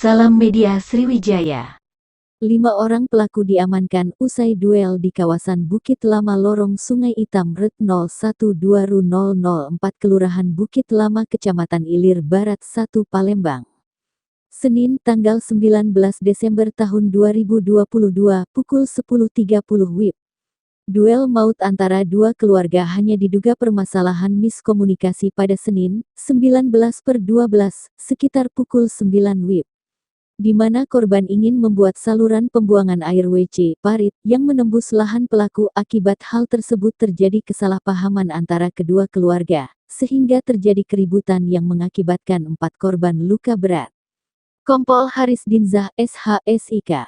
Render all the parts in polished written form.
Salam Media Sriwijaya. 5 orang pelaku diamankan usai duel di kawasan Bukit Lama Lorong Sungai Hitam Ret 012004 Kelurahan Bukit Lama Kecamatan Ilir Barat 1 Palembang. Senin tanggal 19 Desember tahun 2022 pukul 10.30 WIB. Duel maut antara dua keluarga hanya diduga permasalahan miskomunikasi pada Senin, 19/12, sekitar pukul 9 WIB. Di mana korban ingin membuat saluran pembuangan air WC parit yang menembus lahan pelaku. Akibat hal tersebut terjadi kesalahpahaman antara kedua keluarga, sehingga terjadi keributan yang mengakibatkan 4 korban luka berat. Kompol Haris Dinzah SHSIK,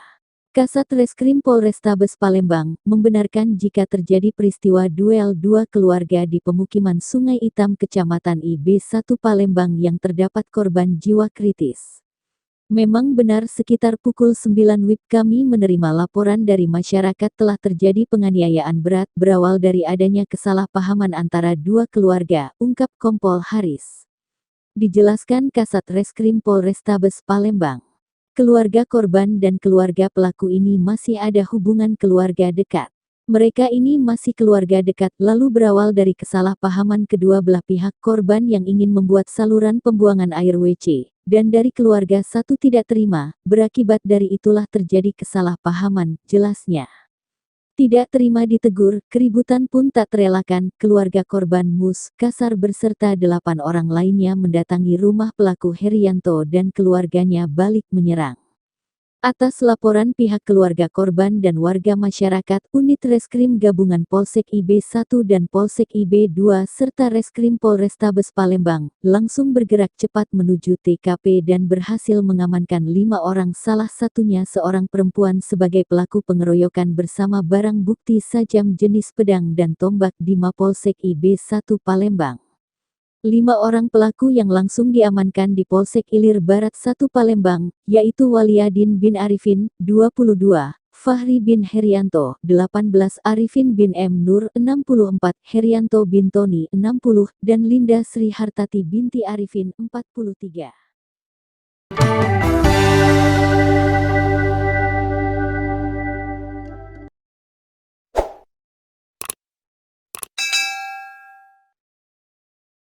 Kasat Reskrim Polrestabes Palembang, membenarkan jika terjadi peristiwa duel dua keluarga di pemukiman Sungai Hitam Kecamatan IB1 Palembang yang terdapat korban jiwa kritis. Memang benar sekitar pukul 9 WIB kami menerima laporan dari masyarakat telah terjadi penganiayaan berat berawal dari adanya kesalahpahaman antara dua keluarga, ungkap Kompol Haris. Dijelaskan Kasat Reskrim Polrestabes Palembang. Keluarga korban dan keluarga pelaku ini masih ada hubungan keluarga dekat. Mereka ini masih keluarga dekat, lalu berawal dari kesalahpahaman kedua belah pihak. Korban yang ingin membuat saluran pembuangan air WC, dan dari keluarga satu tidak terima, berakibat dari itulah terjadi kesalahpahaman, jelasnya. Tidak terima ditegur, keributan pun tak terelakkan, keluarga korban Mus Kasar beserta 8 orang lainnya mendatangi rumah pelaku Herianto dan keluarganya balik menyerang. Atas laporan pihak keluarga korban dan warga masyarakat, Unit Reskrim Gabungan Polsek IB1 dan Polsek IB2 serta Reskrim Polrestabes Palembang langsung bergerak cepat menuju TKP dan berhasil mengamankan 5 orang, salah satunya seorang perempuan sebagai pelaku pengeroyokan bersama barang bukti sajam jenis pedang dan tombak di Mapolsek IB1 Palembang. 5 orang pelaku yang langsung diamankan di Polsek Ilir Barat 1 Palembang, yaitu Waliadin bin Arifin, 22, Fahri bin Herianto, 18, Arifin bin M. Nur, 64, Herianto bin Tony, 60, dan Linda Sri Hartati binti Arifin, 43.